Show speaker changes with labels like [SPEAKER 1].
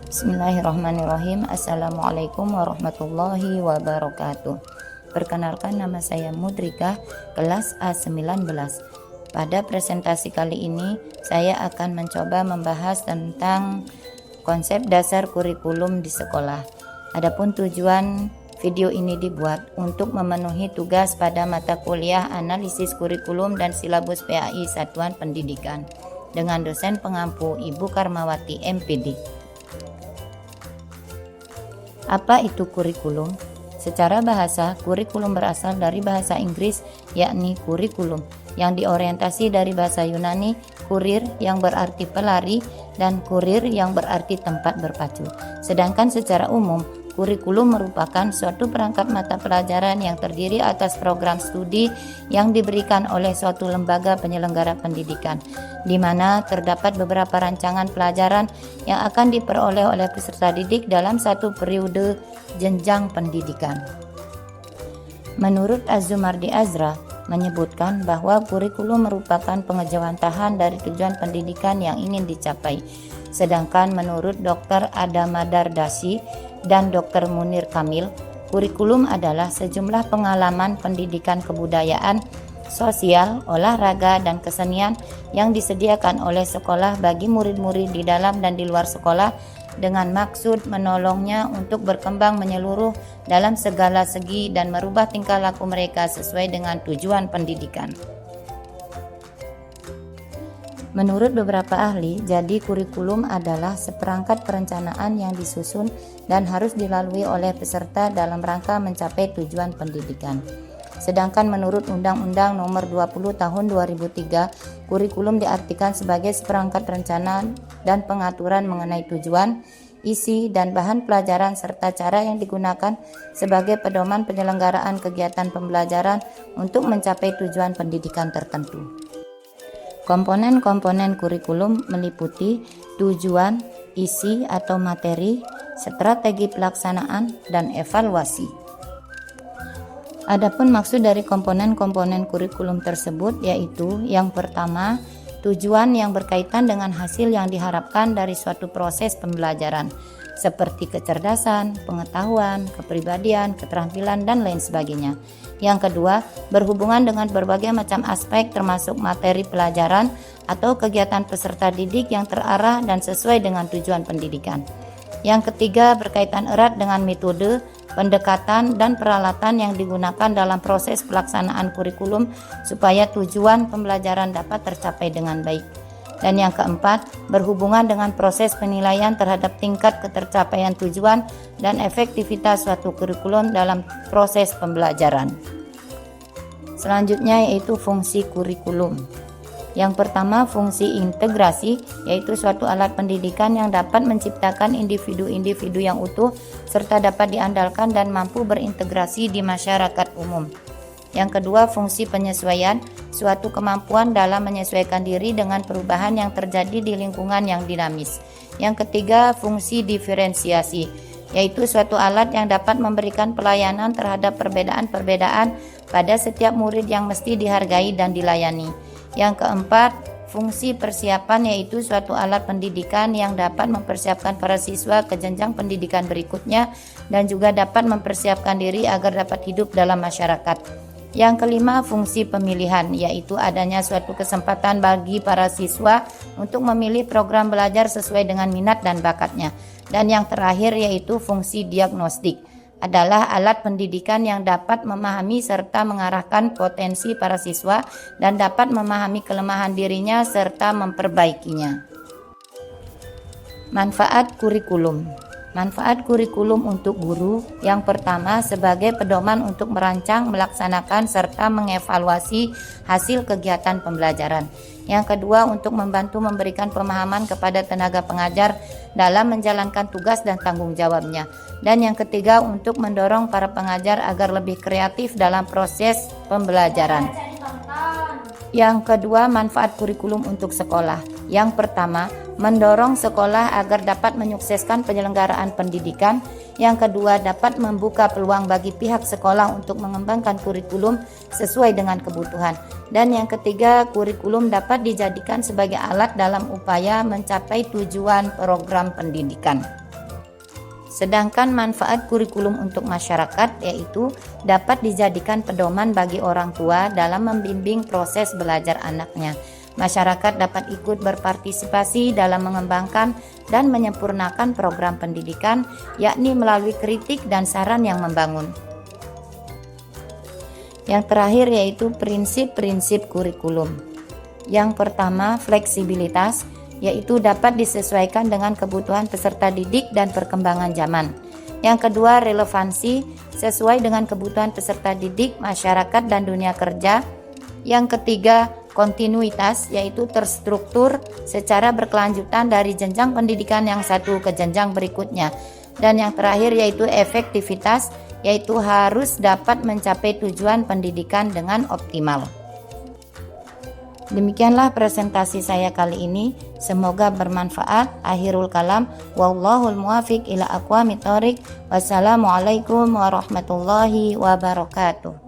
[SPEAKER 1] Bismillahirrahmanirrahim. Assalamualaikum warahmatullahi wabarakatuh. Perkenalkan, nama saya Mudrika, kelas A19. Pada presentasi kali ini saya akan mencoba membahas tentang konsep dasar kurikulum di sekolah. Adapun tujuan video ini dibuat untuk memenuhi tugas pada mata kuliah analisis kurikulum dan silabus PAI Satuan Pendidikan dengan dosen pengampu Ibu Karmawati MPD. Apa itu kurikulum? Secara bahasa, kurikulum berasal dari bahasa Inggris, yakni kurikulum, yang diorientasi dari bahasa Yunani, kurir yang berarti pelari dan kurir yang berarti tempat berpacu. Sedangkan secara umum, kurikulum merupakan suatu perangkat mata pelajaran yang terdiri atas program studi yang diberikan oleh suatu lembaga penyelenggara pendidikan, di mana terdapat beberapa rancangan pelajaran yang akan diperoleh oleh peserta didik dalam satu periode jenjang pendidikan. Menurut Az-Zumardi Azra menyebutkan bahwa kurikulum merupakan pengejawantahan dari tujuan pendidikan yang ingin dicapai. Sedangkan menurut Dr. Adama Dardasi dan Dr. Munir Kamil, kurikulum adalah sejumlah pengalaman pendidikan kebudayaan, sosial, olahraga, dan kesenian yang disediakan oleh sekolah bagi murid-murid di dalam dan di luar sekolah dengan maksud menolongnya untuk berkembang menyeluruh dalam segala segi dan merubah tingkah laku mereka sesuai dengan tujuan pendidikan. Menurut beberapa ahli, jadi kurikulum adalah seperangkat perencanaan yang disusun dan harus dilalui oleh peserta dalam rangka mencapai tujuan pendidikan. Sedangkan menurut Undang-Undang Nomor 20 Tahun 2003, kurikulum diartikan sebagai seperangkat rencana dan pengaturan mengenai tujuan, isi, dan bahan pelajaran serta cara yang digunakan sebagai pedoman penyelenggaraan kegiatan pembelajaran untuk mencapai tujuan pendidikan tertentu. Komponen-komponen kurikulum meliputi tujuan, isi atau materi, strategi pelaksanaan, dan evaluasi. Adapun maksud dari komponen-komponen kurikulum tersebut yaitu yang pertama, tujuan yang berkaitan dengan hasil yang diharapkan dari suatu proses pembelajaran seperti kecerdasan, pengetahuan, kepribadian, keterampilan, dan lain sebagainya. Yang kedua, berhubungan dengan berbagai macam aspek termasuk materi pelajaran atau kegiatan peserta didik yang terarah dan sesuai dengan tujuan pendidikan. Yang ketiga, berkaitan erat dengan metode, pendekatan, dan peralatan yang digunakan dalam proses pelaksanaan kurikulum supaya tujuan pembelajaran dapat tercapai dengan baik. Dan yang keempat, berhubungan dengan proses penilaian terhadap tingkat ketercapaian tujuan dan efektivitas suatu kurikulum dalam proses pembelajaran. Selanjutnya yaitu fungsi kurikulum. Yang pertama, fungsi integrasi, yaitu suatu alat pendidikan yang dapat menciptakan individu-individu yang utuh serta dapat diandalkan dan mampu berintegrasi di masyarakat umum. Yang kedua, fungsi penyesuaian, suatu kemampuan dalam menyesuaikan diri dengan perubahan yang terjadi di lingkungan yang dinamis. Yang ketiga, fungsi diferensiasi, yaitu suatu alat yang dapat memberikan pelayanan terhadap perbedaan-perbedaan pada setiap murid yang mesti dihargai dan dilayani. Yang keempat, fungsi persiapan, yaitu suatu alat pendidikan yang dapat mempersiapkan para siswa ke jenjang pendidikan berikutnya dan juga dapat mempersiapkan diri agar dapat hidup dalam masyarakat. Yang kelima, fungsi pemilihan, yaitu adanya suatu kesempatan bagi para siswa untuk memilih program belajar sesuai dengan minat dan bakatnya. Dan yang terakhir yaitu fungsi diagnostik, adalah alat pendidikan yang dapat memahami serta mengarahkan potensi para siswa dan dapat memahami kelemahan dirinya serta memperbaikinya. Manfaat kurikulum. Manfaat kurikulum untuk guru, yang pertama sebagai pedoman untuk merancang, melaksanakan, serta mengevaluasi hasil kegiatan pembelajaran. Yang kedua, untuk membantu memberikan pemahaman kepada tenaga pengajar dalam menjalankan tugas dan tanggung jawabnya. Dan yang ketiga, untuk mendorong para pengajar agar lebih kreatif dalam proses pembelajaran. Yang kedua, manfaat kurikulum untuk sekolah. Yang pertama, mendorong sekolah agar dapat menyukseskan penyelenggaraan pendidikan. Yang kedua, dapat membuka peluang bagi pihak sekolah untuk mengembangkan kurikulum sesuai dengan kebutuhan. Dan yang ketiga, kurikulum dapat dijadikan sebagai alat dalam upaya mencapai tujuan program pendidikan. Sedangkan manfaat kurikulum untuk masyarakat yaitu dapat dijadikan pedoman bagi orang tua dalam membimbing proses belajar anaknya. Masyarakat dapat ikut berpartisipasi dalam mengembangkan dan menyempurnakan program pendidikan, yakni melalui kritik dan saran yang membangun. Yang terakhir yaitu prinsip-prinsip kurikulum. Yang pertama, fleksibilitas, yaitu dapat disesuaikan dengan kebutuhan peserta didik dan perkembangan zaman. Yang kedua, relevansi, sesuai dengan kebutuhan peserta didik, masyarakat, dan dunia kerja. Yang ketiga, kontinuitas, yaitu terstruktur secara berkelanjutan dari jenjang pendidikan yang satu ke jenjang berikutnya. Dan yang terakhir yaitu efektivitas, yaitu harus dapat mencapai tujuan pendidikan dengan optimal. Demikianlah presentasi saya kali ini, semoga bermanfaat. Akhirul kalam, wallahul muwafiq ila aqwamit thoriq. Wassalamualaikum warahmatullahi wabarakatuh.